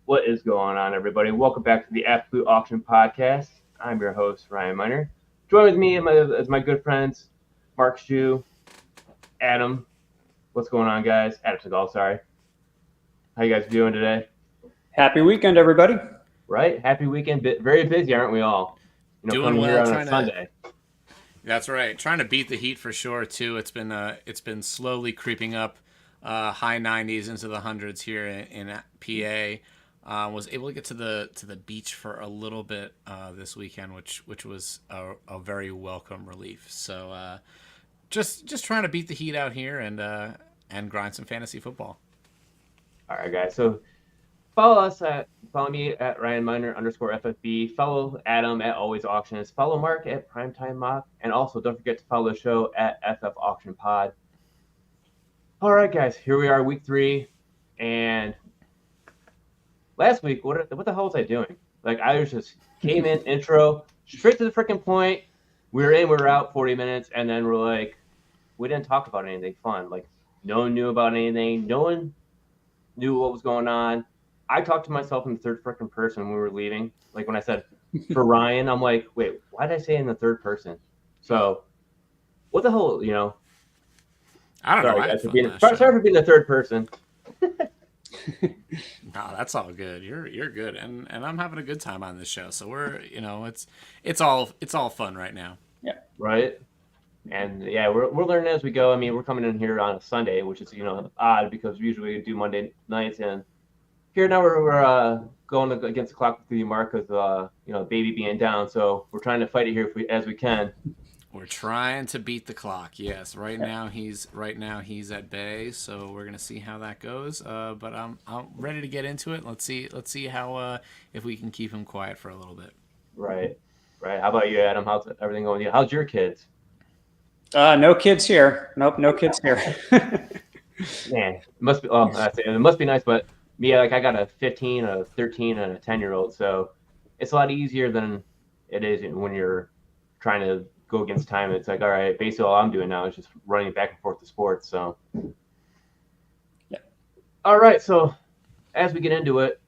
What is going on, everybody? Welcome back to the Absolute Auction Podcast. I'm your host, Ryan Miner. Join with me as my good friends, Mark Shu, Adam. What's going on, guys? Adam Seagal, sorry. How you guys doing today? Happy weekend, everybody. Right? Happy weekend. Very busy, aren't we all? Doing Coming here well, on a trying to. Sunday. That's right. Trying to beat the heat for sure too. It's been slowly creeping up, high 90s into the hundreds here in PA. Was able to get to the beach for a little bit this weekend, which was a very welcome relief. So just trying to beat the heat out here and grind some fantasy football. All right, guys. So follow me at Ryan Miner _ FFB. Follow Adam at Always Auctions. Follow Mark at Primetime Mock. And also don't forget to follow the show at FF Auction Pod. All right, guys, here we are, week 3, and last week, what the hell was I doing? Like, I was just came in, intro, straight to the freaking point. We were out 40 minutes, and then we're like, we didn't talk about anything fun. Like, no one knew about anything. No one knew what was going on. I talked to myself in the third freaking person when we were leaving. Like, when I said, for Ryan, I'm like, wait, why did I say in the third person? So, what the hell, I don't know. Sorry for being the third person. No, that's all good. You're good, and I'm having a good time on this show. So we're it's all fun right now. Yeah. Right. And yeah, we're learning as we go. I mean, we're coming in here on a Sunday, which is odd because usually we do Monday nights, and here now we're going against the clock with the Mark because baby being down. So we're trying to fight it here as we can. We're trying to beat the clock. Yes, right now he's at bay, so we're gonna see how that goes. But I'm ready to get into it. Let's see how if we can keep him quiet for a little bit. Right. How about you, Adam? How's everything going? How's your kids? No kids here. Nope, no kids here. Man, it must be. Well, it must be nice, but me, like, I got a 15, a 13, and a 10-year-old, so it's a lot easier than it is when you're trying to go against time. It's like, all right, basically all I'm doing now is just running back and forth to sports. So, yeah. All right. So, as we get into it,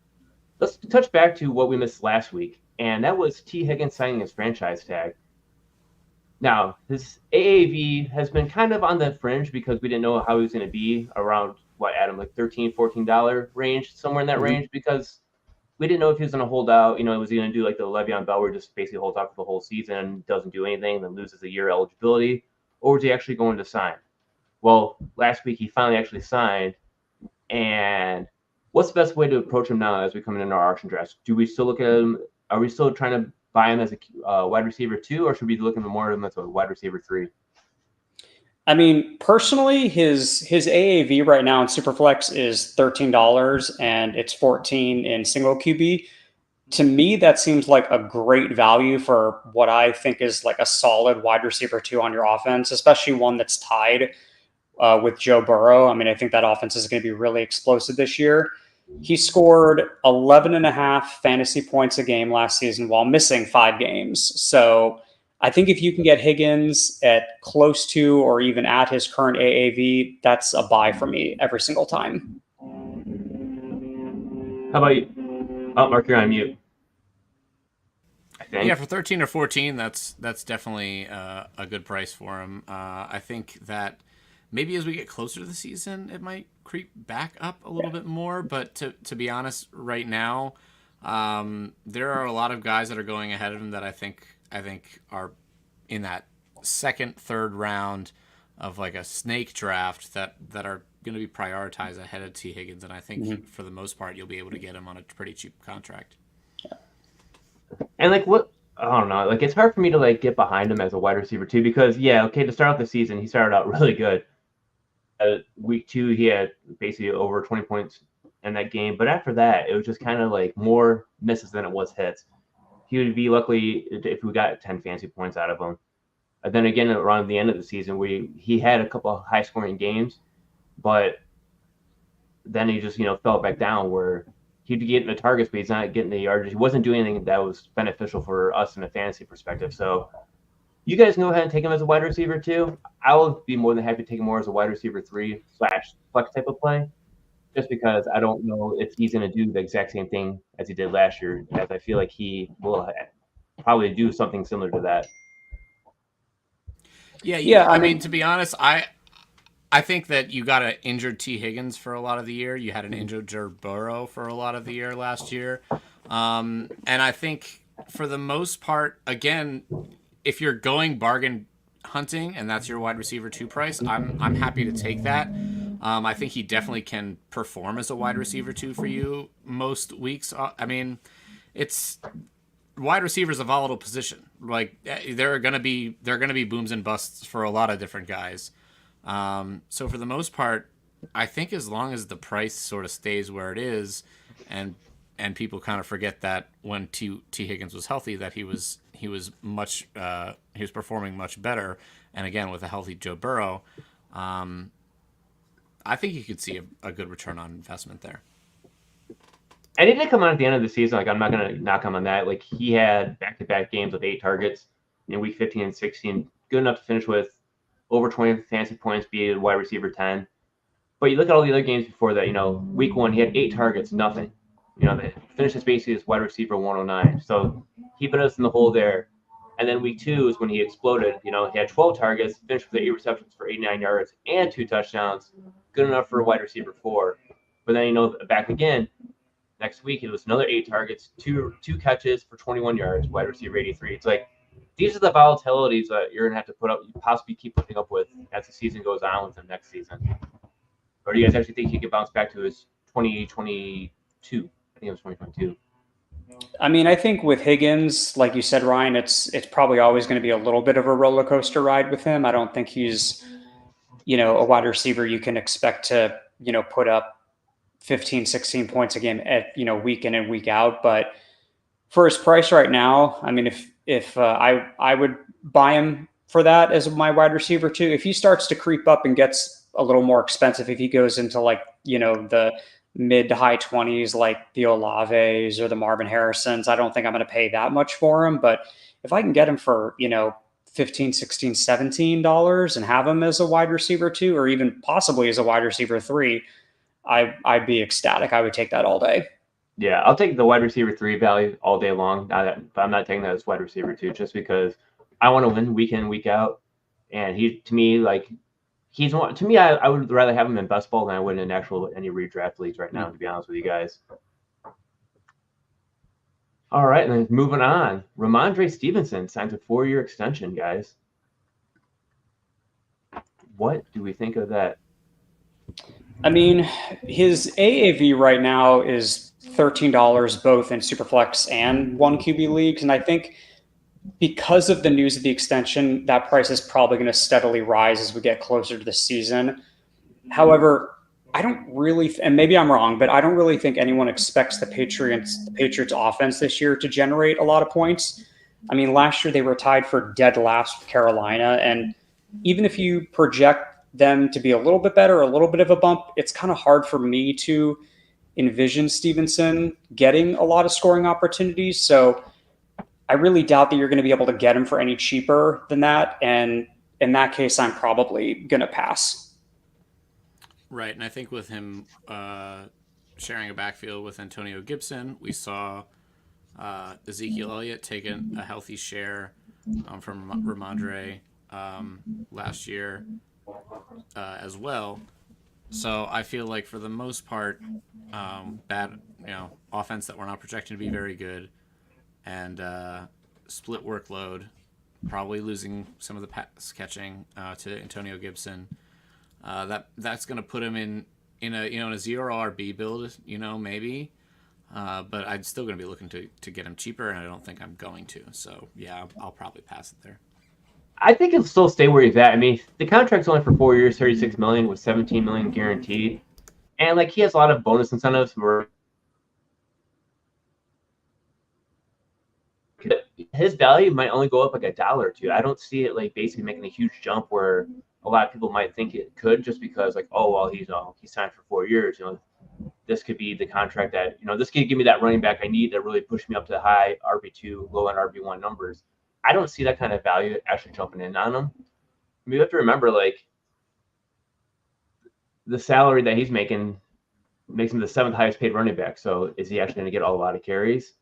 let's touch back to what we missed last week, and that was T. Higgins signing his franchise tag. Now, his AAV has been kind of on the fringe because we didn't know how he was going to be around Adam, like $13, $14 range, somewhere in that range, because we didn't know if he was going to hold out. Was he going to do like the Le'Veon Bell, where he just basically holds out for the whole season, doesn't do anything, then loses a year eligibility, or was he actually going to sign? Well, last week he finally actually signed, and what's the best way to approach him now as we come into our auction draft? Do we still look at him? Are we still trying to buy him as a wide receiver 2, or should we be looking more at him as a wide receiver 3? I mean, personally, his AAV right now in Superflex is $13, and it's 14 in single QB. To me, that seems like a great value for what I think is like a solid wide receiver 2 on your offense, especially one that's tied with Joe Burrow. I mean, I think that offense is going to be really explosive this year. He scored 11.5 fantasy points a game last season while missing 5 games. So I think if you can get Higgins at close to or even at his current AAV, that's a buy for me every single time. How about you? Oh, Mark, you're on mute. Yeah, for 13 or 14, that's definitely a good price for him. I think that maybe as we get closer to the season, it might creep back up a little bit more. But to be honest, right now, there are a lot of guys that are going ahead of him that I think are in that second, third round of like a snake draft that are going to be prioritized ahead of T. Higgins. And I think for the most part, you'll be able to get him on a pretty cheap contract. And I don't know, it's hard for me to get behind him as a wide receiver 2 because to start out the season, he started out really good. Week 2, he had basically over 20 points in that game, but after that, it was just kind of more misses than it was hits. He would be lucky if we got 10 fantasy points out of him. And then again, around the end of the season, he had a couple of high-scoring games, but then he just fell back down where he'd be getting the targets, but he's not getting the yardage. He wasn't doing anything that was beneficial for us in a fantasy perspective. So you guys go ahead and take him as a wide receiver 2. I will be more than happy to take him more as a wide receiver 3/flex type of play. just because I don't know if he's going to do the exact same thing as he did last year, as I feel like he will probably do something similar to that. Yeah, Yeah, I I mean, mean, to be honest, I think that you got an injured T. Higgins for a lot of the year. You had an injured Joe Burrow for a lot of the year last year. And I think for the most part, again, if you're going bargain hunting and that's your wide receiver 2 price, I'm happy to take that. I think he definitely can perform as a wide receiver 2 for you most weeks. I mean, it's wide receiver is a volatile position. Like there are gonna be booms and busts for a lot of different guys. So for the most part, I think as long as the price sort of stays where it is, and people kind of forget that when T Higgins was healthy, that he was performing much better, and again with a healthy Joe Burrow, I think you could see a good return on investment there. And he did come on at the end of the season. Like, I'm not going to knock him on that. Like, he had back-to-back games with 8 targets in week 15 and 16. Good enough to finish with over 20 fantasy points, be a wide receiver 10. But you look at all the other games before that, week 1, he had 8 targets, nothing. They finished his basically as wide receiver 109. So he put us in the hole there. And then week 2 is when he exploded. He had 12 targets, finished with 8 receptions for 89 yards and 2 touchdowns. Good enough for a wide receiver 4. But then, back again, next week, it was another 8 targets, two catches for 21 yards, wide receiver 83. It's like these are the volatilities that you're gonna have to possibly keep putting up with as the season goes on with him next season. Or do you guys actually think he could bounce back to his 2022? I think it was 2022. I mean, I think with Higgins, like you said, Ryan, it's probably always going to be a little bit of a roller coaster ride with him. I don't think he's, a wide receiver you can expect to, put up 15, 16 points a game at, week in and week out. But for his price right now, I mean, if I would buy him for that as my wide receiver too. If he starts to creep up and gets a little more expensive, if he goes into like, the mid to high 20s, like the Olaves or the Marvin Harrisons, I don't think I'm going to pay that much for him. But if I can get him for, 15, 16, $17 and have him as a wide receiver too, or even possibly as a wide receiver 3, I'd be ecstatic. I would take that all day. Yeah, I'll take the wide receiver 3 value all day long. But I'm not taking that as wide receiver 2 just because I want to win week in, week out. And to me, I would rather have him in best ball than I would in any redraft leagues right now, to be honest with you guys. All right, and then moving on. Ramondre Stevenson signs a 4-year extension, guys. What do we think of that? I mean, his AAV right now is $13 both in Superflex and 1QB leagues. And I think because of the news of the extension, that price is probably going to steadily rise as we get closer to the season. However, I don't really, and maybe I'm wrong, but I don't really think anyone expects the Patriots offense this year to generate a lot of points. I mean, last year they were tied for dead last with Carolina, and even if you project them to be a little bit better, a little bit of a bump, it's kind of hard for me to envision Stevenson getting a lot of scoring opportunities. So I really doubt that you're going to be able to get him for any cheaper than that. And in that case, I'm probably going to pass. Right, and I think with him sharing a backfield with Antonio Gibson, we saw Ezekiel Elliott take a healthy share from Ramondre last year as well. So I feel like for the most part, bad offense that we're not projecting to be very good, and split workload, probably losing some of the pass catching to Antonio Gibson. That's going to put him in a 0 RB build, maybe. But I'm still going to be looking to get him cheaper, and I don't think I'm going to. So yeah, I'll probably pass it there. I think he'll still stay where he's at. I mean, the contract's only for 4 years, $36 million with $17 million guaranteed, and like he has a lot of bonus incentives where his value might only go up like $1 or $2. I don't see it like basically making a huge jump where a lot of people might think it could, just because like, oh well, he's signed for 4 years. This could be the contract that this could give me that running back I need to really push me up to the high RB2, low end RB1 numbers. I don't see that kind of value actually jumping in on him. You have to remember, like, the salary that he's making makes him the 7th highest paid running back. So is he actually going to get a lot of carries?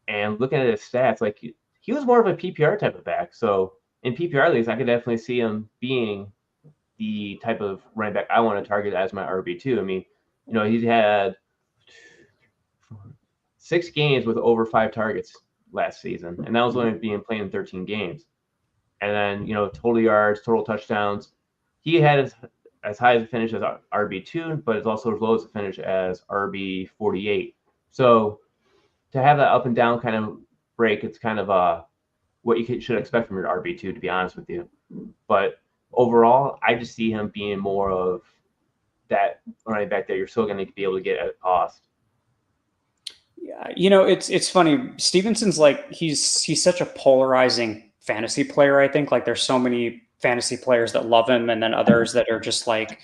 And looking at his stats, like he was more of a PPR type of back. So in PPR leagues, I could definitely see him being the type of running back I want to target as my RB2. I mean, he's had 6 games with over 5 targets last season, and that was only being played in 13 games. And then, total yards, total touchdowns. He had as high as a finish as RB2, but it's also as low as a finish as RB48. So to have that up and down kind of break, it's kind of what you should expect from your RB2, to be honest with you. But overall, I just see him being more of that running back that you're still going to be able to get at cost. Yeah, it's funny. Stevenson's like he's such a polarizing fantasy player. I think like there's so many fantasy players that love him, and then others that are just like,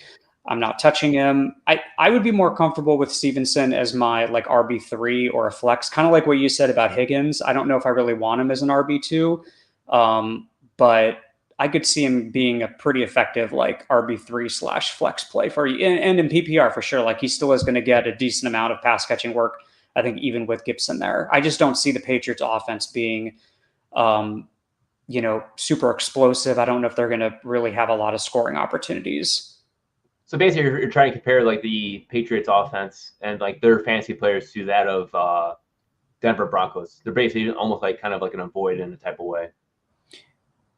I'm not touching him. I would be more comfortable with Stevenson as my like RB3 or a flex, kind of like what you said about Higgins. I don't know if I really want him as an RB2, but I could see him being a pretty effective like RB3/flex play for you, and in PPR for sure. Like he still is going to get a decent amount of pass catching work. I think even with Gibson there, I just don't see the Patriots offense being, super explosive. I don't know if they're going to really have a lot of scoring opportunities. So basically, you're trying to compare like the Patriots offense and like their fantasy players to that of Denver Broncos. They're basically almost like kind of like an avoid in a type of way.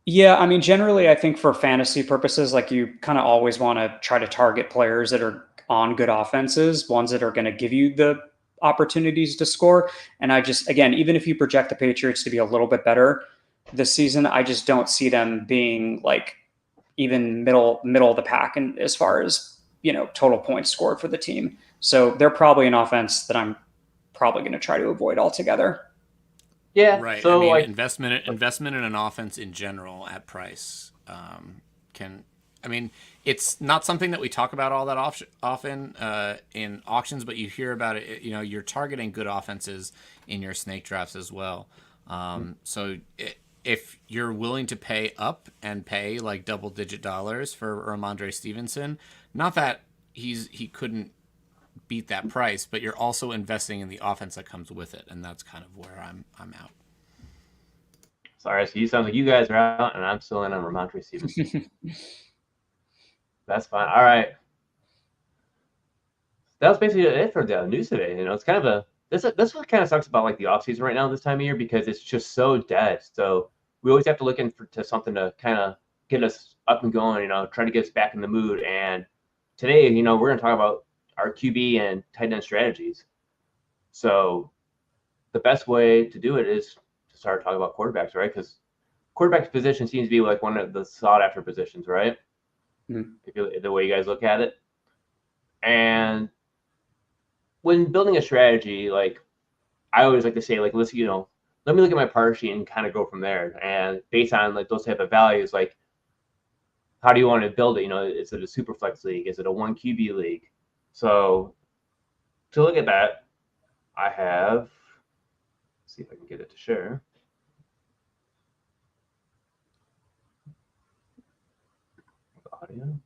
Yeah, I mean, generally, I think for fantasy purposes, like you kind of always want to try to target players that are on good offenses, ones that are going to give you the opportunities to score. And I just, again, even if you project the Patriots to be a little bit better this season, I just don't see them being like even middle of the pack and as far as total points scored for the team. So they're probably an offense that I'm probably going to try to avoid altogether. Yeah. Right. So I mean, like investment in an offense in general at price can. I mean, it's not something that we talk about all that often in auctions, but you hear about it. You're targeting good offenses in your snake drafts as well. If you're willing to pay up and pay like double-digit dollars for Ramondre Stevenson, not that he couldn't beat that price, but you're also investing in the offense that comes with it, and that's kind of where I'm out. Sorry, so you sound like you guys are out, and I'm still in on Ramondre Stevenson. That's fine. All right. That was basically it for the news today. It's kind of this what kind of sucks about like the off season right now this time of year because it's just so dead. So we always have to look to something to kind of get us up and going. Try to get us back in the mood. And today, we're going to talk about our QB and tight end strategies. So the best way to do it is to start talking about quarterbacks, right? Because quarterback position seems to be like one of the sought after positions, right? Mm-hmm. The way you guys look at it. And when building a strategy, like I always like to say, like, let me look at my par sheet and kind of go from there. And based on like those type of values, like how do you want to build it? Is it a super flex league? Is it a 1 QB league? So to look at that, I have, let's see if I can get it to share. Audio.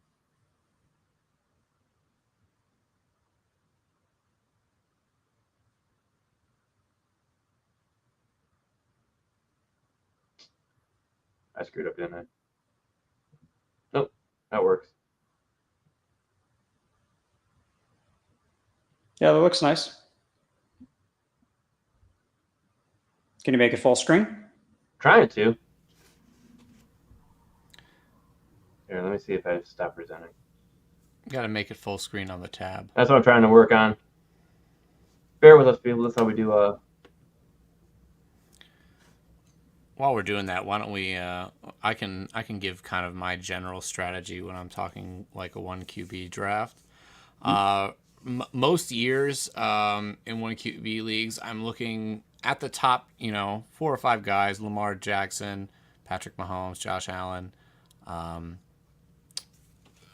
I screwed up, didn't I? Nope, that works. Yeah, that looks nice. Can you make it full screen? Trying to. Here, let me see if I stop presenting. You got to make it full screen on the tab. That's what I'm trying to work on. Bear with us, people. That's how we do. While we're doing that, why don't we? I can give kind of my general strategy when I'm talking like a 1 QB draft. Most years in 1 QB leagues, I'm looking at the top, 4 or 5 guys: Lamar Jackson, Patrick Mahomes, Josh Allen,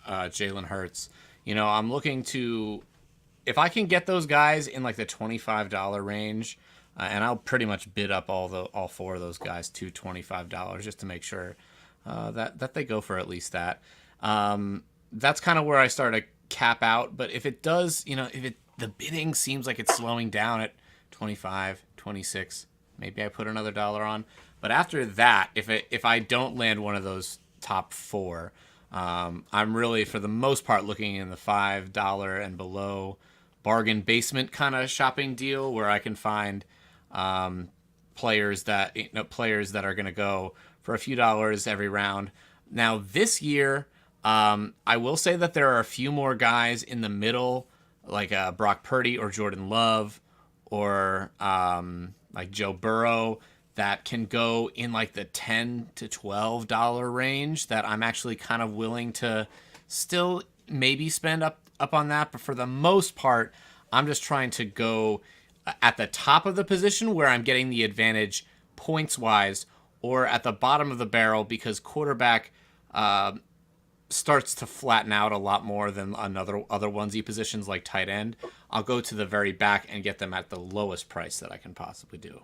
Jalen Hurts. I'm looking to, if I can get those guys in like the $25 range, and I'll pretty much bid up all 4 of those guys to $25 just to make sure that they go for at least that. That's kind of where I start to cap out. But if it does, if it the bidding seems like it's slowing down at 25, 26. Maybe I put another dollar on. But after that, if I don't land one of those top four, I'm really, for the most part, looking in the $5 and below bargain basement kind of shopping deal where I can find players that are going to go for a few dollars every round. Now this year, I will say that there are a few more guys in the middle, like Brock Purdy or Jordan Love or like Joe Burrow, that can go in like the $10 to $12 range that I'm actually kind of willing to still maybe spend up on that. But for the most part, I'm just trying to go at the top of the position where I'm getting the advantage points wise, or at the bottom of the barrel because quarterback starts to flatten out a lot more than other onesie positions like tight end. I'll go to the very back and get them at the lowest price that I can possibly do.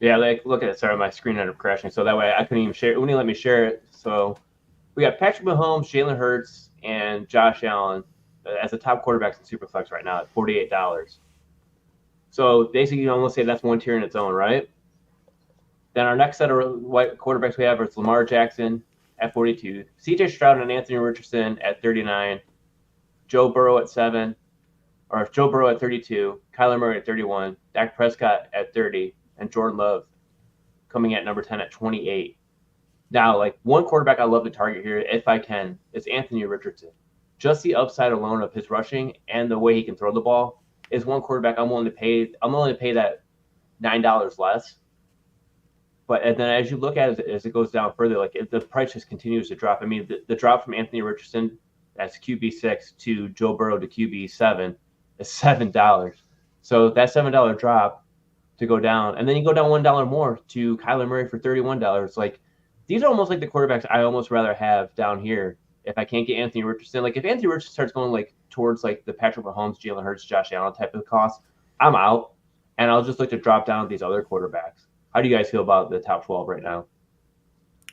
Yeah, like look at it. Sorry, my screen ended up crashing, so that way I couldn't even share. It wouldn't let me share it. So we got Patrick Mahomes, Jalen Hurts, and Josh Allen as the top quarterbacks in Superflex right now at $48. So basically, you almost say that's one tier in its own, right? Then our next set of white quarterbacks we have is Lamar Jackson at 42, C.J. Stroud and Anthony Richardson at 39, Joe Burrow at 7, or Joe Burrow at 32, Kyler Murray at 31, Dak Prescott at 30, and Jordan Love coming at number 10 at 28. Now, like one quarterback I love to target here, if I can, is Anthony Richardson. Just the upside alone of his rushing and the way he can throw the ball is one quarterback I'm willing to pay. I'm willing to pay that $9 less. But and then as you look at it as it goes down further, like the price just continues to drop. I mean, the drop from Anthony Richardson as QB6 to Joe Burrow to QB7 is $7. So that $7 drop to go down, and then you go down $1 more to Kyler Murray for $31. Like these are almost like the quarterbacks I almost rather have down here if I can't get Anthony Richardson. Like if Anthony Richardson starts going like towards like the Patrick Mahomes, Jalen Hurts, Josh Allen type of cost, I'm out, and I'll just look to drop down these other quarterbacks. How do you guys feel about the top 12 right now?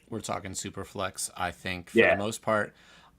We're talking super flex, I think, for the most part.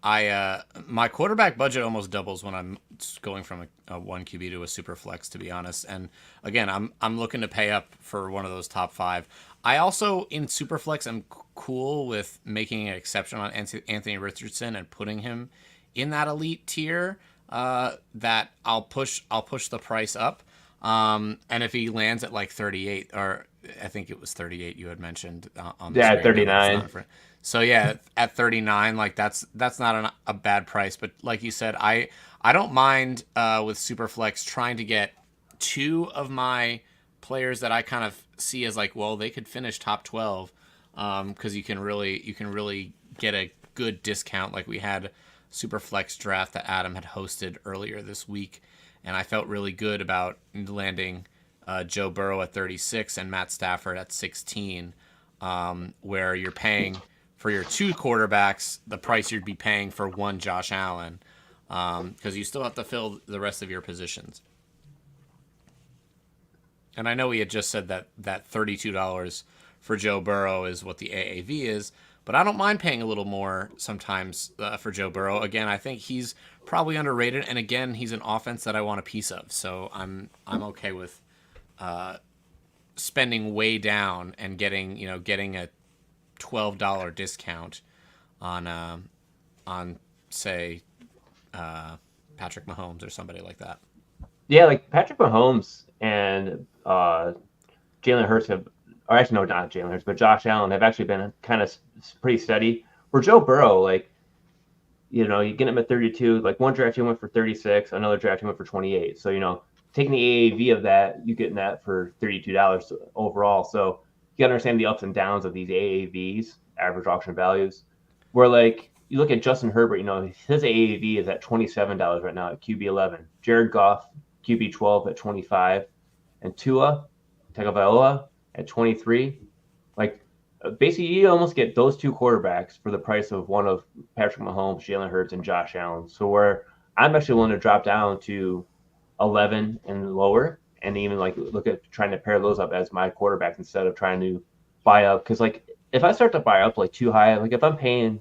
My quarterback budget almost doubles when I'm going from a 1 QB to a super flex, to be honest. And again, I'm looking to pay up for one of those top 5. I also in super flex am cool with making an exception on Anthony Richardson and putting him in that elite tier. That I'll push the price up. And if he lands at like 38, or I think it was 38 you had mentioned on the screen, 39. So yeah, at 39, like that's not a bad price. But like you said, I don't mind with Superflex trying to get 2 of my players that I kind of see as like, well, they could finish top 12 because you can really get a good discount. Like we had Superflex draft that Adam had hosted earlier this week, and I felt really good about landing Joe Burrow at 36 and Matt Stafford at 16, where you're paying for your 2 quarterbacks the price you'd be paying for 1 Josh Allen, because you still have to fill the rest of your positions. And I know we had just said that $32 for Joe Burrow is what the AAV is, but I don't mind paying a little more sometimes for Joe Burrow. Again, I think he's probably underrated, and again, he's an offense that I want a piece of. So I'm okay with spending way down and getting a $12 discount on say Patrick Mahomes or somebody like that. Yeah, like Patrick Mahomes and Jalen Hurts have, or actually no, not Jalen Hurts, but Josh Allen have actually been kind of pretty steady. For Joe Burrow, like, you get him at 32. Like one draft he went for 36, another draft he went for 28. So taking the AAV of that, you getting that for $32 overall. So you gotta understand the ups and downs of these AAVs, average auction values. Where like you look at Justin Herbert, his AAV is at $27 right now at QB11. Jared Goff, QB12 at 25, and Tua Tagovailoa at 23. Like basically, you almost get those 2 quarterbacks for the price of one of Patrick Mahomes, Jalen Hurts, and Josh Allen. So where I'm actually willing to drop down to 11 and lower, and even like look at trying to pair those up as my quarterbacks instead of trying to buy up. Because like if I start to buy up like too high, like if I'm paying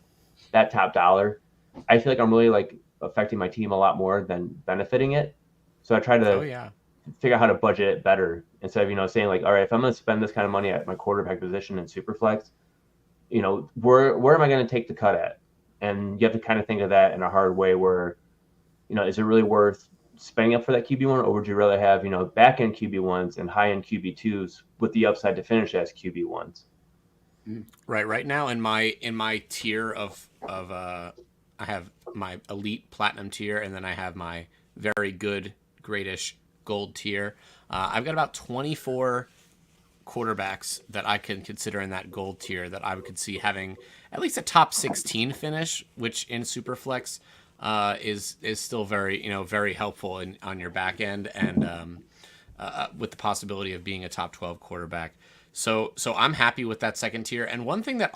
that top dollar, I feel like I'm really like affecting my team a lot more than benefiting it. So I try Oh to yeah. figure out how to budget it better instead of, saying like, all right, if I'm going to spend this kind of money at my quarterback position in Superflex, where am I going to take the cut at? And you have to kind of think of that in a hard way where, is it really worth spending up for that QB1, or would you rather have, back end QB1s and high end QB2s with the upside to finish as QB1s? Right now in my tier of I have my elite platinum tier, and then I have my very good gradish gold tier. I've got about 24 quarterbacks that I can consider in that gold tier that I could see having at least a top 16 finish, which in Superflex is still very very helpful on your back end, and with the possibility of being a top 12 quarterback. So I'm happy with that second tier. And one thing that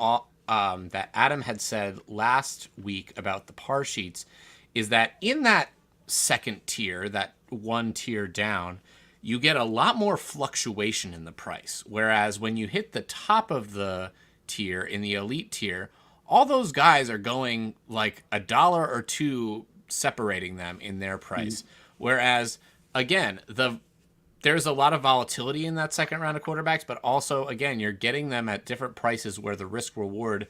that Adam had said last week about the par sheets is that in that second tier, that one tier down, you get a lot more fluctuation in the price. Whereas when you hit the top of the tier in the elite tier, all those guys are going like $1 or $2 separating them in their price. Whereas again, there's a lot of volatility in that second round of quarterbacks, but also again, you're getting them at different prices where the risk reward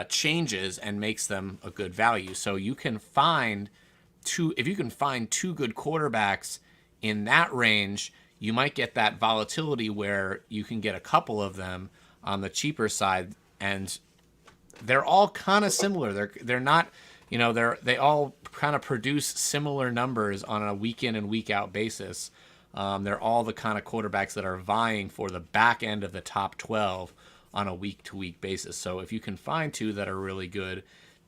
changes and makes them a good value. So you can find if you can find two good quarterbacks in that range, you might get that volatility where you can get a couple of them on the cheaper side, and they're all kind of similar. They're not, they all kind of produce similar numbers on a week in and week out basis. They're all the kind of quarterbacks that are vying for the back end of the top 12 on a week to week basis. So if you can find two that are really good,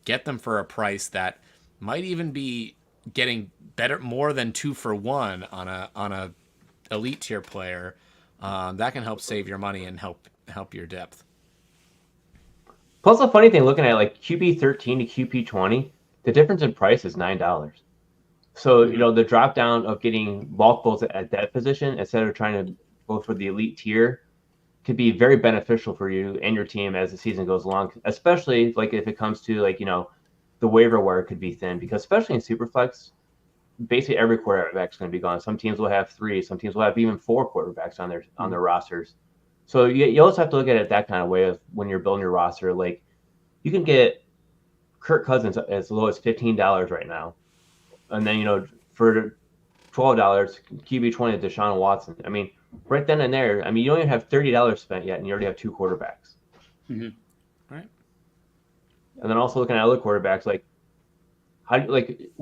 get them for a price that might even be getting better, more than 2 for 1 on a elite tier player. That can help save your money and help your depth. Plus, the funny thing, looking at like QB13 to QB20, the difference in price is $9. So, the drop down of getting multiples at that position instead of trying to go for the elite tier could be very beneficial for you and your team as the season goes along, especially like if it comes to like, the waiver wire could be thin, because especially in Superflex, basically every quarterback is going to be gone. Some teams will have 3, some teams will have even 4 quarterbacks on their rosters. So you also have to look at it that kind of way of when you're building your roster. Like, you can get Kirk Cousins as low as $15 right now, and then for $12 QB20 Deshaun Watson. I mean, right then and there, I mean, you don't even have $30 spent yet, and you already have 2 quarterbacks. Mm-hmm. Right. And then also looking at other quarterbacks, like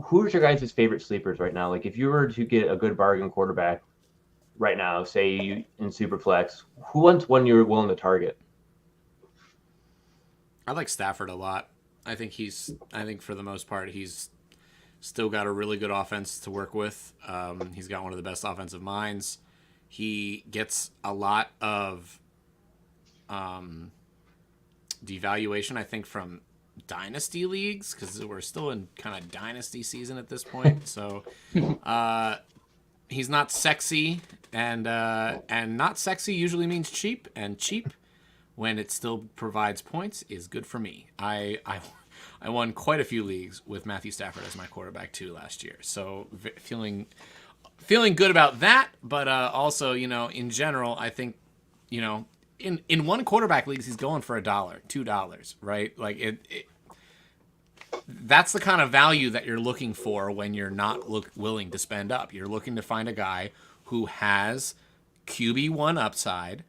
who's your guys' favorite sleepers right now? Like, if you were to get a good bargain quarterback right now, say you in Superflex, who wants one you're willing to target? I like Stafford a lot. I think for the most part, he's still got a really good offense to work with. He's got one of the best offensive minds. He gets a lot of devaluation, I think, from dynasty leagues, because we're still in kind of dynasty season at this point. So he's not sexy, and not sexy usually means cheap, and cheap, when it still provides points, is good for me. I won quite a few leagues with Matthew Stafford as my quarterback too last year, so feeling good about that. But also, in general, I think, in one quarterback leagues he's going for $1, $2, right? Like it that's the kind of value that you're looking for when you're not willing to spend up. You're looking to find a guy who has QB1 upside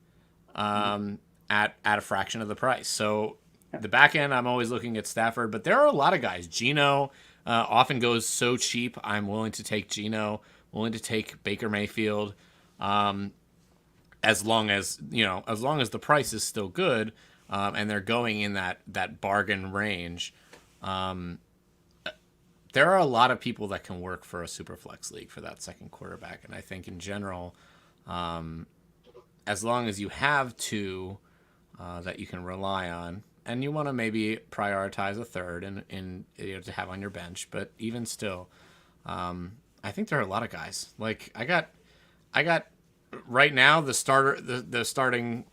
at a fraction of the price. So the back end, I'm always looking at Stafford, but there are a lot of guys. Geno often goes so cheap. I'm willing to take Geno, willing to take Baker Mayfield, as long as the price is still good, and they're going in that bargain range. There are a lot of people that can work for a Superflex league for that second quarterback, and I think in general, as long as you have 2 that you can rely on, and you want to maybe prioritize a third and to have on your bench, but even still, I think there are a lot of guys. Like I got right now the starting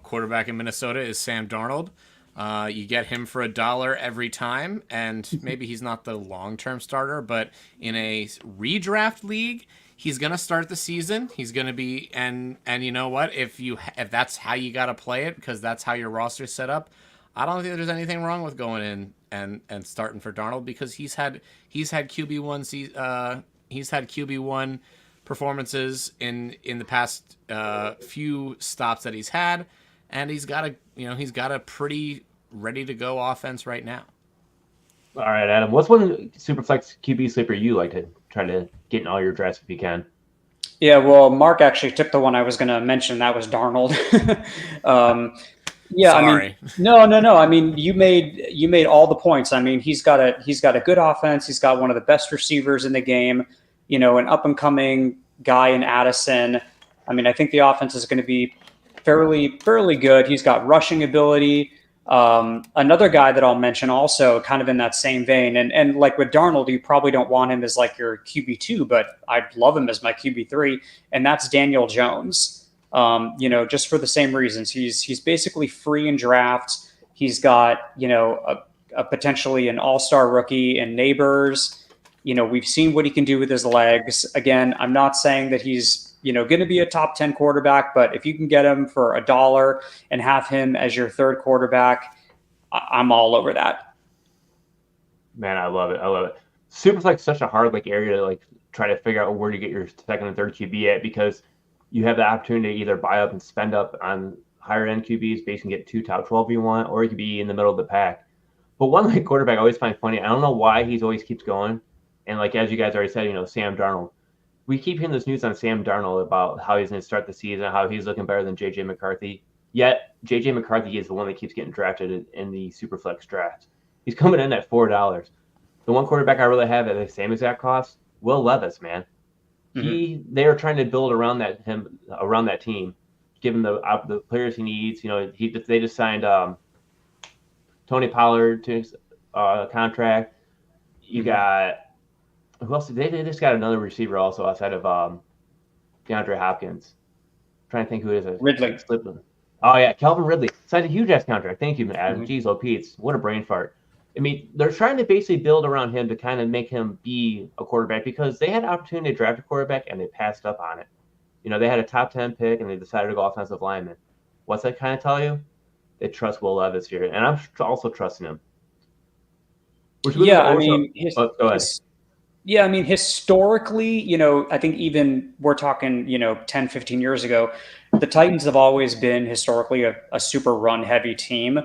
quarterback in Minnesota is Sam Darnold. You get him for $1 every time, and maybe he's not the long-term starter, but in a redraft league, he's gonna start the season. He's gonna be, and you know what? If that's how you got to play it, because that's how your roster's set up, I don't think there's anything wrong with going in and starting for Darnold, because he's had QB1 performances in the past few stops that he's had, and he's got a pretty ready to go offense right now. All right, Adam. What's one Superflex QB sleeper you like to try to get in all your drafts if you can? Yeah, well, Mark actually took the one I was going to mention. That was Darnold. Yeah, Sorry. I mean, no. I mean, you made all the points. I mean, he's got a good offense. He's got one of the best receivers in the game. You know, an up and coming guy in Addison. I mean, I think the offense is going to be fairly good. He's got rushing ability. Another guy that I'll mention also, kind of in that same vein, and like with Darnold, you probably don't want him as like your QB2, but I'd love him as my QB3, and that's Daniel Jones. You know, just for the same reasons. He's basically free in drafts. He's got, you know, a potentially an all-star rookie in Neighbors. You know, we've seen what he can do with his legs. Again, I'm not saying that he's, you know, going to be a top 10 quarterback, but if you can get him for $1 and have him as your third quarterback, I'm all over that. Man, I love it. Superflex is such a hard area to try to figure out where to get your second and third QB at, because you have the opportunity to either buy up and spend up on higher end QBs, basically get 2 top 12 you want, or you could be in the middle of the pack. But one quarterback I always find funny, I don't know why he's always keeps going. And as you guys already said, you know, Sam Darnold. We keep hearing this news on Sam Darnold about how he's going to start the season, how he's looking better than JJ McCarthy. Yet JJ McCarthy is the one that keeps getting drafted in the Superflex draft. He's coming in at $4. The one quarterback I really have at the same exact cost, Will Levis, man. They are trying to build around that team, give him the players he needs. You know, they just signed Tony Pollard to his contract. You got who else? They just got another receiver also outside of DeAndre Hopkins. I'm trying to think who it is. Ridley. Oh yeah, Calvin Ridley signed a huge ass contract. Thank you, Adam. Jeez, oh Pete, what a brain fart. I mean, they're trying to basically build around him to kind of make him be a quarterback, because they had an opportunity to draft a quarterback and they passed up on it. You know, they had a top 10 pick and they decided to go offensive lineman. What's that kind of tell you? They trust Will Levis here, and I'm also trusting him. Yeah, I mean, go ahead. Yeah, I mean, historically, you know, I think even we're talking, you know, 10, 15 years ago, the Titans have always been historically a super run heavy team.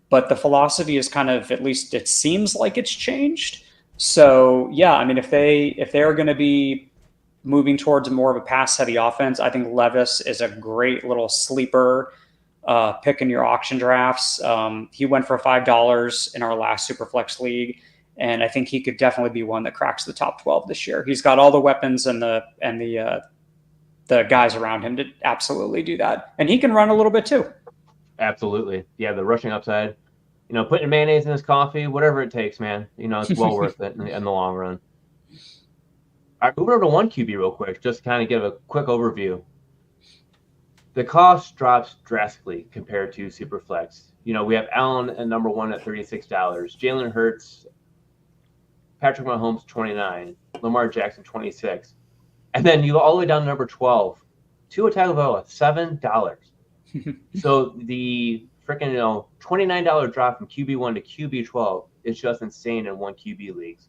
But the philosophy is kind of, at least it seems like it's changed. So yeah, I mean, if they are going to be moving towards more of a pass heavy offense, I think Levis is a great little sleeper pick in your auction drafts. He went for $5 in our last Superflex league, and I think he could definitely be one that cracks the top 12 this year. He's got all the weapons and the guys around him to absolutely do that, and he can run a little bit too. Absolutely, yeah, the rushing upside. You know, putting mayonnaise in his coffee, whatever it takes, man. You know, it's well worth it in the long run. All right, moving over to one QB real quick, just to kind of give a quick overview. The cost drops drastically compared to Superflex. You know, we have Allen at number 1 at $36, Jalen Hurts, Patrick Mahomes, $29, Lamar Jackson, $26. And then you go all the way down to number 12, Tua Tagovailoa, $7. So the freaking, you know, $29 drop from QB1 to QB12 is just insane in one QB leagues.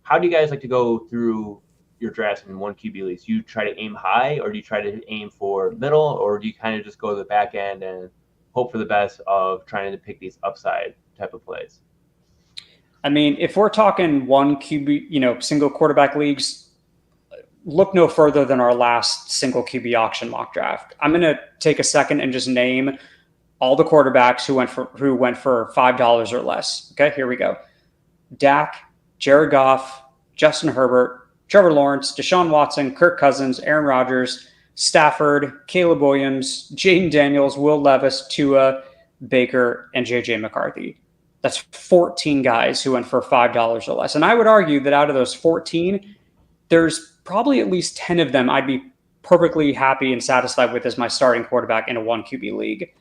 How do you guys like to go through your drafts in one QB leagues? Do you try to aim high, or do you try to aim for middle, or do you kind of just go to the back end and hope for the best of trying to pick these upside type of plays? I mean, if we're talking one QB, you know, single quarterback leagues, look no further than our last single QB auction mock draft. I'm going to take a second and just name all the quarterbacks who went for $5 or less. Okay, here we go. Dak, Jared Goff, Justin Herbert, Trevor Lawrence, Deshaun Watson, Kirk Cousins, Aaron Rodgers, Stafford, Caleb Williams, Jaden Daniels, Will Levis, Tua, Baker, and JJ McCarthy. That's 14 guys who went for $5 or less. And I would argue that out of those 14, there's probably at least 10 of them I'd be perfectly happy and satisfied with as my starting quarterback in a one QB league.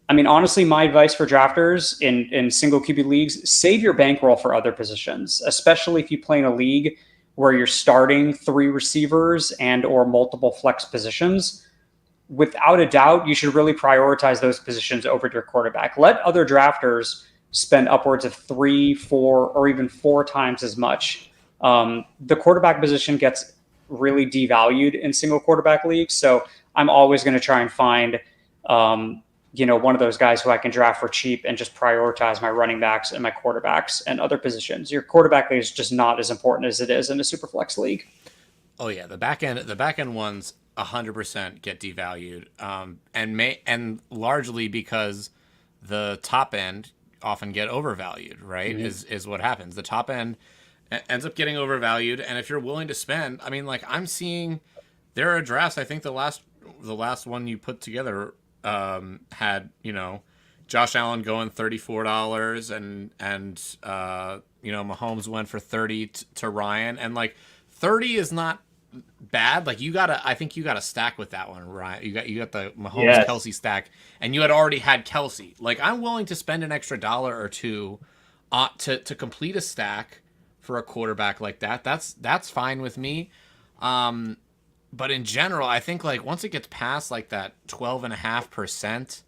I mean, honestly, my advice for drafters in single QB leagues, save your bankroll for other positions, especially if you play in a league where you're starting 3 receivers and or multiple flex positions. Without a doubt, you should really prioritize those positions over your quarterback. Let other drafters spend upwards of 3, 4, or even 4 times as much. The quarterback position gets really devalued in single quarterback leagues, so I'm always going to try and find um, one of those guys who I can draft for cheap and just prioritize my running backs and my quarterbacks and other positions. Your quarterback is just not as important as it is in a super flex league. Oh yeah, the back end ones 100% get devalued, and largely because the top end often get overvalued. Right, is what happens. The top end ends up getting overvalued, and if you're willing to spend, I mean, like I'm seeing, there are drafts. I think the last one you put together had Josh Allen going $34, and Mahomes went for 30 to Ryan, and like 30 is not bad. Like I think you gotta stack with that one, Ryan. You got the Mahomes Yes. Kelsey stack, and you had already had Kelsey. Like I'm willing to spend an extra dollar or two to complete a stack for a quarterback like that. That's fine with me. But in general, I think like once it gets past like that 12.5%,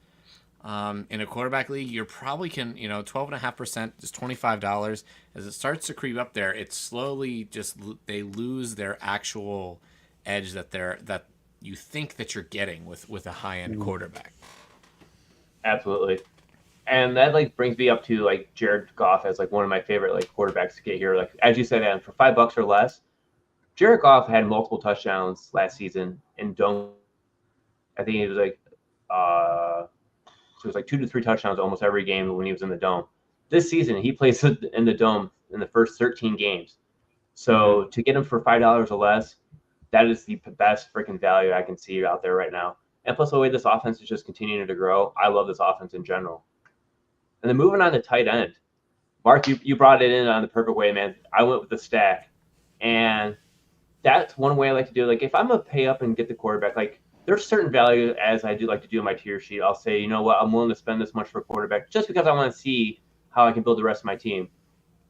in a quarterback league, you're probably 12.5% is $25. As it starts to creep up there, it's slowly just they lose their actual edge that you think that you're getting with a high end quarterback. Absolutely. And that like brings me up to like Jared Goff as like one of my favorite like quarterbacks to get here. Like as you said, Adam, for $5 or less, Jared Goff had multiple touchdowns last season in dome. I think it was like so it was like 2 to 3 touchdowns almost every game when he was in the dome. This season he plays in the dome in the first 13 games. So to get him for $5 or less, that is the best freaking value I can see out there right now. And plus the way this offense is just continuing to grow, I love this offense in general. And then moving on to tight end. Mark, you brought it in on the perfect way, man. I went with the stack. And that's one way I like to do it. Like if I'm gonna pay up and get the quarterback, like there's certain value as I do like to do in my tier sheet. I'll say, you know what, I'm willing to spend this much for a quarterback just because I want to see how I can build the rest of my team.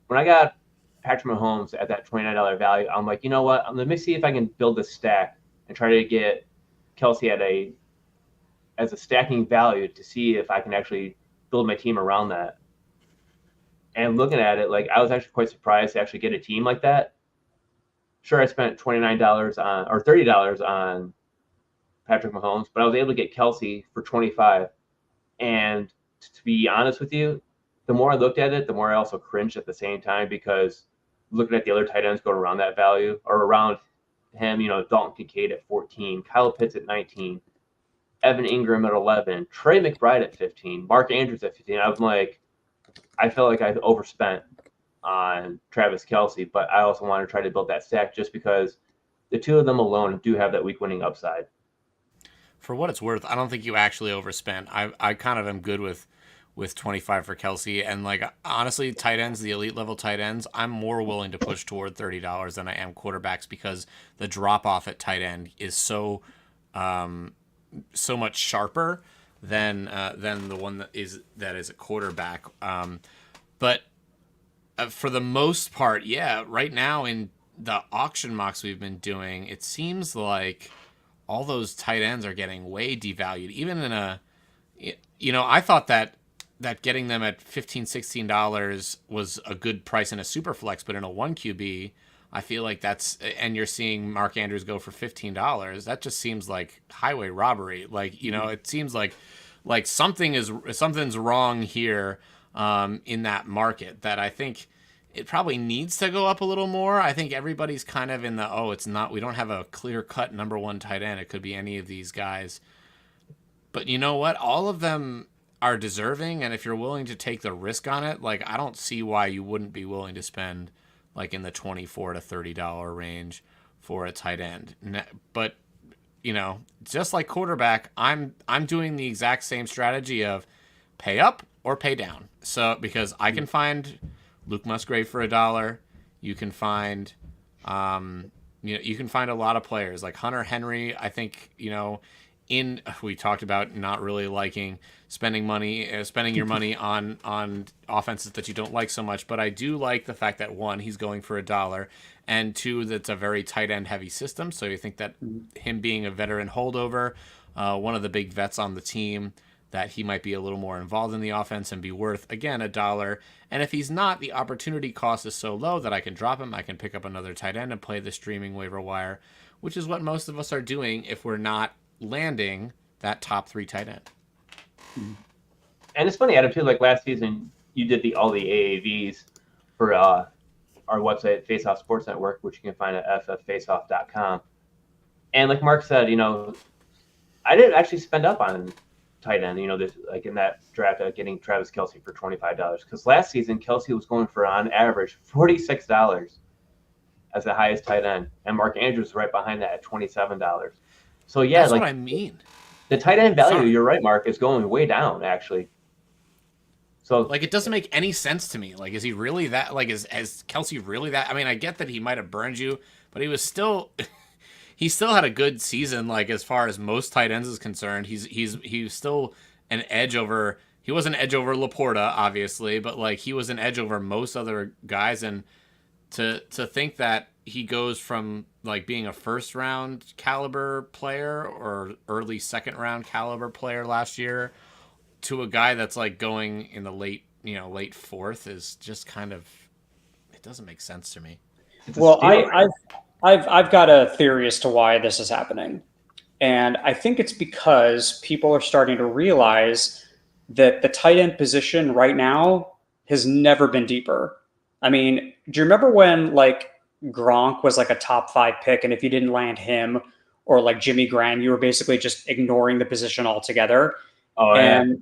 When I got Patrick Mahomes at that $29 value, I'm like, you know what, let me see if I can build this stack and try to get Kelsey as a stacking value to see if I can actually build my team around that. And looking at it, like I was actually quite surprised to actually get a team like that. Sure, I spent $29 on or $30 on Patrick Mahomes, but I was able to get Kelsey for 25. And to be honest with you, the more I looked at it, the more I also cringed at the same time because looking at the other tight ends going around that value or around him, Dalton Kincaid at 14, Kyle Pitts at 19, Evan Ingram at 11, Trey McBride at 15, Mark Andrews at 15. I'm like, I felt like I overspent on Travis Kelsey, but I also want to try to build that stack just because the two of them alone do have that week winning upside. For what it's worth, I don't think you actually overspent. I kind of am good with 25 for Kelsey, and like honestly, tight ends, the elite level tight ends, I'm more willing to push toward $30 than I am quarterbacks because the drop off at tight end is so much sharper than the one that is a quarterback. But for the most part, yeah, right now in the auction mocks we've been doing, it seems like all those tight ends are getting way devalued. Even in I thought that getting them at $15-16 was a good price in a super flex, but in a 1QB, I feel like and you're seeing Mark Andrews go for $15. That just seems like highway robbery. Like, it seems like something's wrong here in that market that I think it probably needs to go up a little more. I think everybody's kind of in we don't have a clear cut number one tight end. It could be any of these guys. But you know what? All of them are deserving. And if you're willing to take the risk on it, like I don't see why you wouldn't be willing to spend like in the $24 to $30 range for a tight end. But just like quarterback, I'm doing the exact same strategy of pay up or pay down. So because I can find Luke Musgrave for $1. You can find, you can find a lot of players like Hunter Henry. I think we talked about not really liking spending your money on offenses that you don't like so much, but I do like the fact that one, he's going for $1, and two, that's a very tight end heavy system. So you think that him being a veteran holdover, one of the big vets on the team, that he might be a little more involved in the offense and be worth, again, $1. And if he's not, the opportunity cost is so low that I can drop him. I can pick up another tight end and play the streaming waiver wire, which is what most of us are doing if we're not landing that top 3 tight end. And it's funny, Adam, too, like last season, you did all the AAVs for our website, Faceoff Sports Network, which you can find at fffaceoff.com. And like Mark said, I didn't actually spend up on tight end, like in that draft, getting Travis Kelce for $25. Because last season, Kelce was going for, on average, $46 as the highest tight end. And Mark Andrews was right behind that at $27. So, yeah. That's what I mean. The tight end value, you're right, Mark, is going way down, actually. So, like, it doesn't make any sense to me. Like, is he really that? Like, is Kelce really that? I mean, I get that he might have burned you, but he was still, he still had a good season. Like, as far as most tight ends is concerned, he's still an edge over. He was an edge over Laporta, obviously, but like he was an edge over most other guys. And to think that he goes from like being a first round caliber player or early second round caliber player last year to a guy that's like going in the late fourth is just kind of, it doesn't make sense to me. Well, I've got a theory as to why this is happening. And I think it's because people are starting to realize that the tight end position right now has never been deeper. I mean, do you remember when like Gronk was like a top 5 pick, and if you didn't land him or like Jimmy Graham, you were basically just ignoring the position altogether? Oh, and yeah.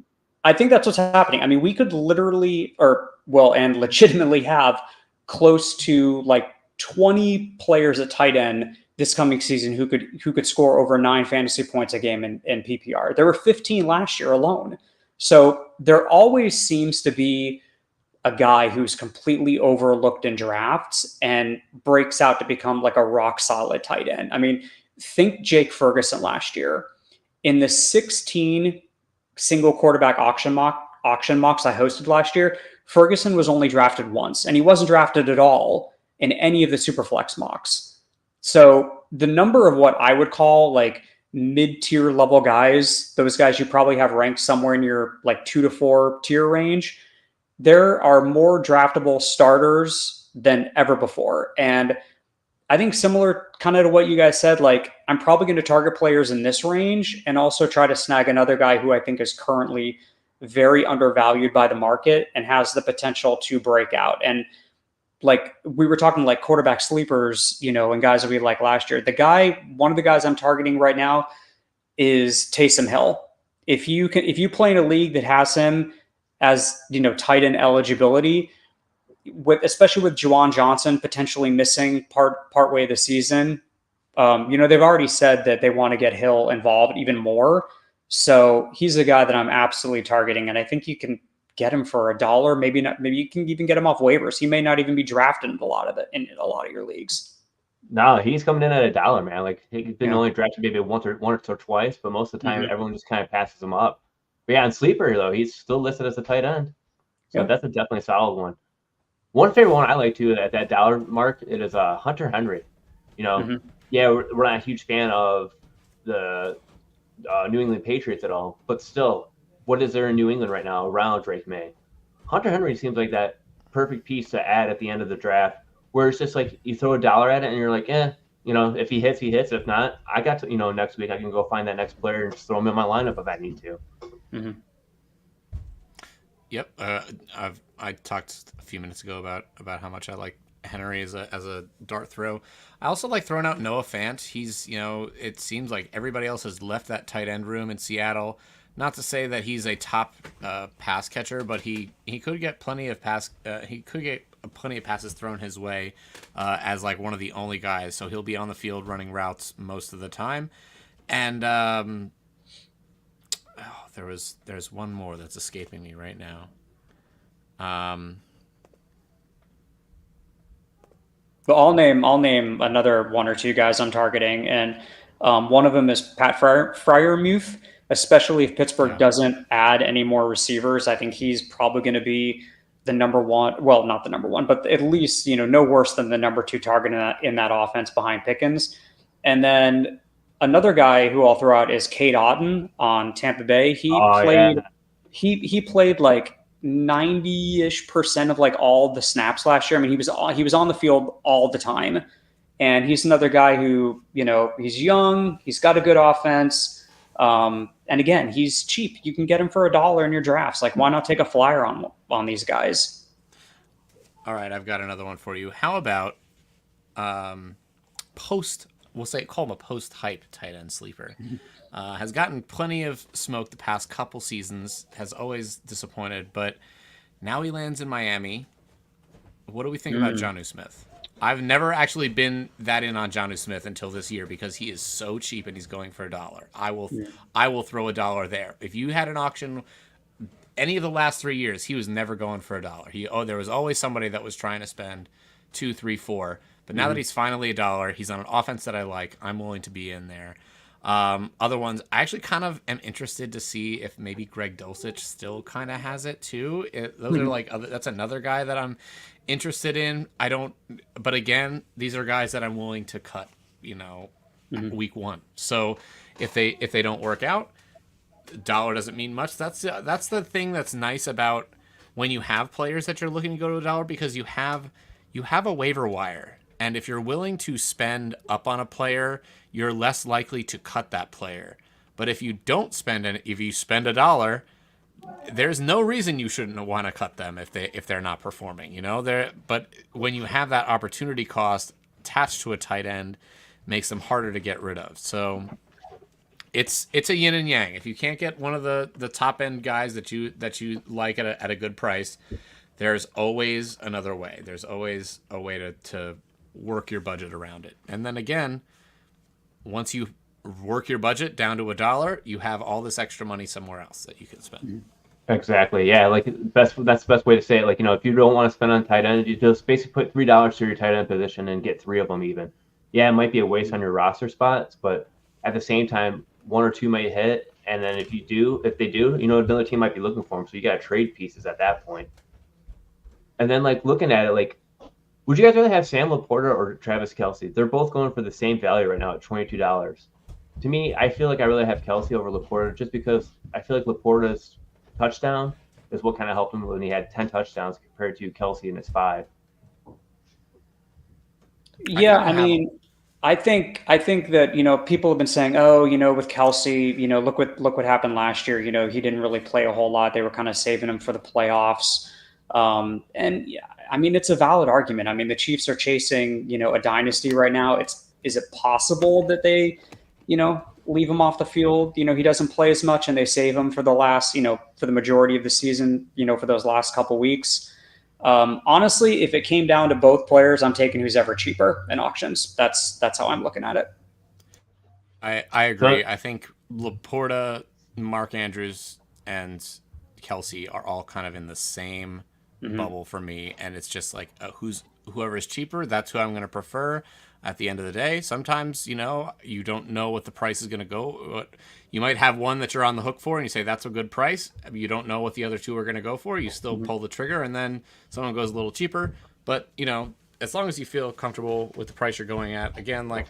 I think that's what's happening. I mean, we could literally, and legitimately have close to like 20 players at tight end this coming season who could score over 9 fantasy points a game in PPR. There were 15 last year alone. So there always seems to be a guy who's completely overlooked in drafts and breaks out to become like a rock solid tight end. I mean, think Jake Ferguson last year. In the 16 single quarterback auction mocks I hosted last year, Ferguson was only drafted once, and he wasn't drafted at all in any of the Superflex mocks. So the number of what I would call like mid-tier level guys, those guys you probably have ranked somewhere in your like 2 to 4 tier range, there are more draftable starters than ever before. And I think similar kind of to what you guys said, like I'm probably going to target players in this range and also try to snag another guy who I think is currently very undervalued by the market and has the potential to break out. And like we were talking like quarterback sleepers, and guys that we like last year. One of the guys I'm targeting right now is Taysom Hill. If you play in a league that has him as, tight end eligibility, especially with Juwan Johnson potentially missing partway of the season, they've already said that they want to get Hill involved even more. So he's a guy that I'm absolutely targeting, and I think you can get him for $1. Maybe not. Maybe you can even get him off waivers. He may not even be drafted in a lot of your leagues. No, he's coming in at $1, man. Like he's been only drafted maybe once or twice, but most of the time everyone just kind of passes him up. But yeah, on sleeper though, he's still listed as a tight end, so that's a definitely solid one. One favorite one I like too at that dollar mark, it is Hunter Henry. Yeah, we're not a huge fan of the New England Patriots at all, but still, what is there in New England right now around Drake May? Hunter Henry seems like that perfect piece to add at the end of the draft, where it's just like you throw $1 at it and you're like, if he hits, he hits. If not, I got to, next week I can go find that next player and just throw him in my lineup if I need to. Mm-hmm. Yep. I talked a few minutes ago about how much I like Henry as a dart throw. I also like throwing out Noah Fant. He's, it seems like everybody else has left that tight end room in Seattle. Not to say that he's a top pass catcher, but he could get plenty of passes thrown his way as like one of the only guys. So he'll be on the field running routes most of the time. And there's one more that's escaping me right now. But I'll name another one or two guys I'm targeting, and One of them is Pat Fryermuth, especially if Pittsburgh Yeah. doesn't add any more receivers. I think he's probably going to be the number one. Well, not the number one, but at least no worse than the number two target in that offense behind Pickens. And then another guy who I'll throw out is Cade Otton on Tampa Bay. Oh yeah. He played like 90-ish% of like all the snaps last year. I mean, he was on the field all the time. And he's another guy who, he's young, he's got a good offense. And again, he's cheap. You can get him for $1 in your drafts. Like, why not take a flyer on these guys? All right, I've got another one for you. How about call him a post-hype tight end sleeper. Has gotten plenty of smoke the past couple seasons, has always disappointed, but now he lands in Miami. What do we think about Jonnu Smith? I've never actually been that in on Jonnu Smith until this year because he is so cheap and he's going for $1. I will throw $1 there. If you had an auction any of the last 3 years, he was never going for $1. There was always somebody that was trying to spend 2, 3, 4. But now that he's finally $1, he's on an offense that I like. I'm willing to be in there. Other ones, I actually kind of am interested to see if maybe Greg Dulcich still kind of has it too. Those are like that's another guy that I'm interested in. But again, these are guys that I'm willing to cut. Week 1. So if they don't work out, $1 doesn't mean much. That's the thing that's nice about when you have players that you're looking to go to $1 because you have a waiver wire. And if you're willing to spend up on a player, you're less likely to cut that player. But if you don't spend if you spend $1, there's no reason you shouldn't want to cut them if they're not performing. But when you have that opportunity cost attached to a tight end, makes them harder to get rid of. So it's a yin and yang. If you can't get one of the top end guys that you like at a good price, there's always another way. There's always a way to work your budget around it. And then again, once you work your budget down to $1, you have all this extra money somewhere else that you can spend. Exactly. Yeah. Like that's the best way to say it. Like, if you don't want to spend on tight end, you just basically put $3 to your tight end position and get 3 of them even. Yeah, it might be a waste on your roster spots, but at the same time, 1 or 2 might hit. And then if they do, another team might be looking for them. So you got to trade pieces at that point. And then like looking at it, like, would you guys rather have Sam Laporta or Travis Kelce? They're both going for the same value right now at $22. To me, I feel like I really have Kelce over Laporta just because I feel like Laporta's touchdown is what kind of helped him when he had 10 touchdowns compared to Kelce in his 5. Yeah, I think that people have been saying, oh, with Kelce, look what happened last year. He didn't really play a whole lot. They were kind of saving him for the playoffs. And yeah, it's a valid argument. The Chiefs are chasing, a dynasty right now. Is it possible that they, leave him off the field? He doesn't play as much and they save him for the last, for the majority of the season, for those last couple weeks. Honestly, if it came down to both players, I'm taking who's ever cheaper in auctions. That's how I'm looking at it. I agree. I think Laporta, Mark Andrews, and Kelce are all kind of in the same bubble for me, and it's just like whoever is cheaper, that's who I'm going to prefer at the end of the day. Sometimes you don't know what the price is going to go. You might have one that you're on the hook for and you say that's a good price. You don't know what the other two are going to go for. You still pull the trigger, and then someone goes a little cheaper, but as long as you feel comfortable with the price you're going at, again, like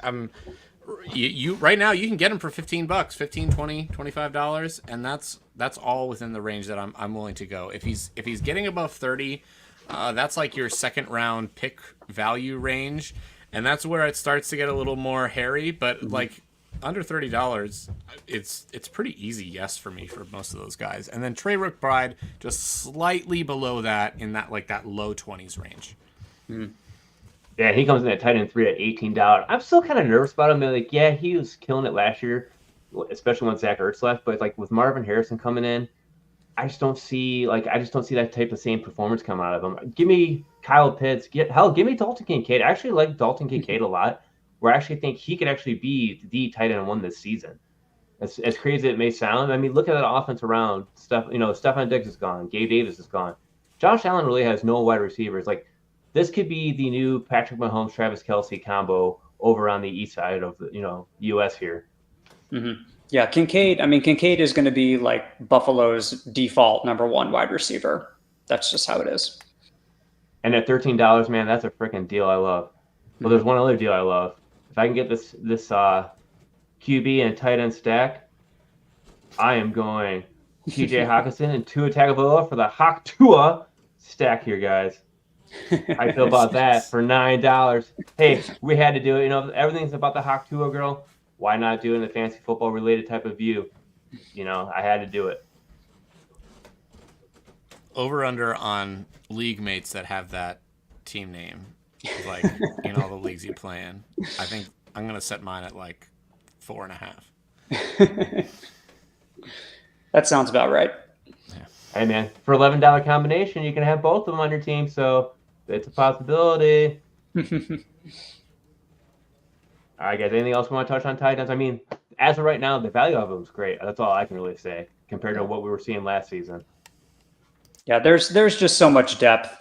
you right now you can get them for $15, $15, $20, $25, and that's all within the range that I'm willing to go. If he's getting above 30, that's like your second round pick value range, and that's where it starts to get a little more hairy. But like under $30, it's pretty easy yes for me for most of those guys. And then Trey McBride just slightly below that in that low 20s range. Yeah, he comes in at tight end 3 at $18. I'm still kind of nervous about him. Like, yeah, he was killing it last year, especially when Zach Ertz left. But like with Marvin Harrison coming in, I just don't see that type of same performance come out of him. Give me Kyle Pitts. Give me Dalton Kincaid. I actually like Dalton Kincaid a lot. Where I actually think he could actually be the tight end 1 this season. As crazy as it may sound, look at that offense around. Stephon Diggs is gone. Gabe Davis is gone. Josh Allen really has no wide receivers. Like, this could be the new Patrick Mahomes, Travis Kelce combo over on the east side of the U.S. here. Mm-hmm. Yeah, Kincaid. I mean, Kincaid is going to be like Buffalo's default number one wide receiver. That's just how it is. And at $13, man, that's a freaking deal I love. Well, there's one other deal I love. If I can get this QB and tight end stack, I am going TJ Hawkinson and Tua Tagovailoa for the Hawk Tauh stack here, guys. I feel about that for $9. Hey, we had to do it. Everything's about the Hawk Tauh girl. Why not do it in a fantasy football related type of view? I had to do it. Over under on league mates that have that team name, like in all the leagues you play in. I think I'm gonna set mine at like 4.5. That sounds about right. Yeah. Hey man, for $11 combination, you can have both of them on your team, so it's a possibility. All right, guys. Anything else we want to touch on tight ends? I mean, as of right now, the value of them is great. That's all I can really say compared to what we were seeing last season. Yeah, there's just so much depth.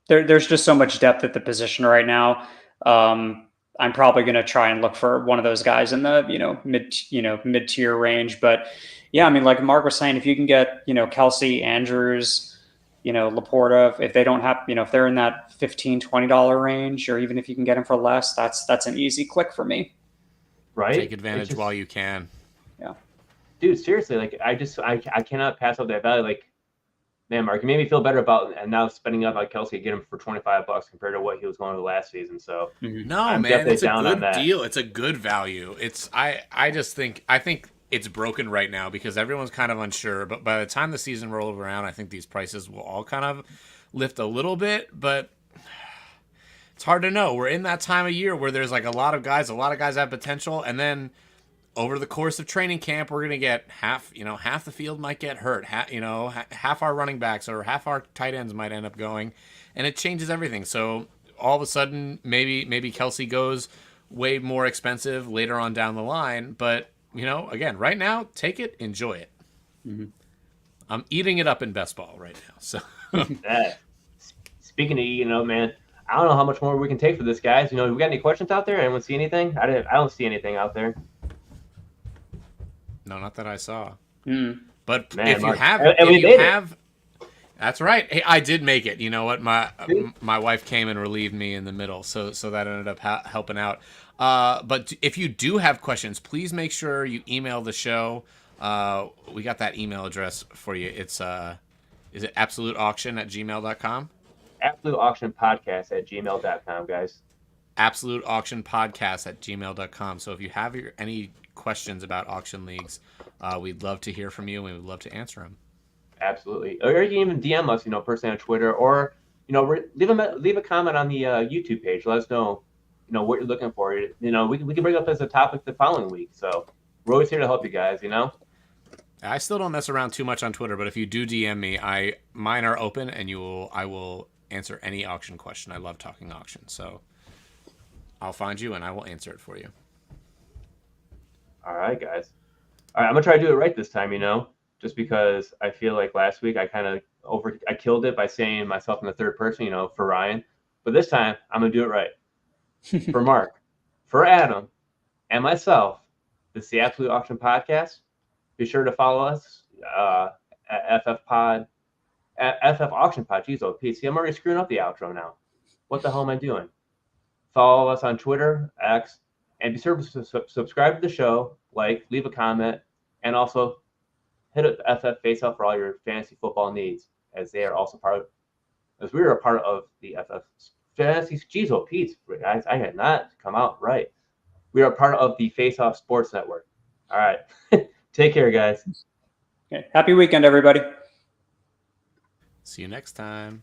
There's just so much depth at the position right now. I'm probably going to try and look for one of those guys in the mid tier range. But yeah, I mean, like Mark was saying, if you can get Kelsey, Andrews, Laporta, if they don't have if they're in that $15-$20 range, or even if you can get them for less, that's an easy click for me. Right. Take advantage while you can. Yeah. Dude, seriously, like I cannot pass up that value. Like, man, Mark, you made me feel better about and now spending up on Kelsey, get him for $25 compared to what he was going to last season. So no, I'm man, it's a good deal. It's a good value. I think it's broken right now because everyone's kind of unsure. But by the time the season rolls around, I think these prices will all kind of lift a little bit. But it's hard to know. We're in that time of year where there's like a lot of guys have potential, and then over the course of training camp, we're gonna get half the field might get hurt. Half our running backs or half our tight ends might end up going, and it changes everything. So all of a sudden, maybe Kelsey goes way more expensive later on down the line. But again, right now, take it, enjoy it. Mm-hmm. I'm eating it up in best ball right now. So speaking of man, I don't know how much more we can take for this, guys. We got any questions out there? Anyone see anything? I don't see anything out there. No, not that I saw. But man, if Mark, you have, that's right. Hey, I did make it. You know what? My wife came and relieved me in the middle, so that ended up helping out. But if you do have questions, please make sure you email the show. We got that email address for you. It's is it absoluteauction@gmail.com? absoluteauctionpodcast@gmail.com, guys. absoluteauctionpodcast@gmail.com. So if you have any questions about auction leagues, we'd love to hear from you, and we would love to answer them. Absolutely. Or you can even DM us, personally on Twitter, or leave a comment on the YouTube page. Let us know, what you're looking for. We can bring up as a topic the following week. So we're always here to help you guys. I still don't mess around too much on Twitter, but if you do DM me, mine are open, and I will answer any auction question. I love talking auction, so I'll find you and I will answer it for you. All right, guys. All right, I'm gonna try to do it right this time. Just because I feel like last week I kind of I killed it by saying myself in the third person, for Ryan. But this time I'm gonna do it right. For Mark, for Adam, and myself, this is the Absolute Auction Podcast. Be sure to follow us at FF Auction Pod. Jeez, PC. I'm already screwing up the outro now. What the hell am I doing? Follow us on Twitter, X, and be sure to subscribe to the show, leave a comment, and also hit up FF Faceoff for all your fantasy football needs, as we are a part of the FF Fantasy. Jeez, Pete, guys, I had not come out right. We are part of the Faceoff Sports Network. All right. Take care, guys. Okay. Happy weekend, everybody. See you next time.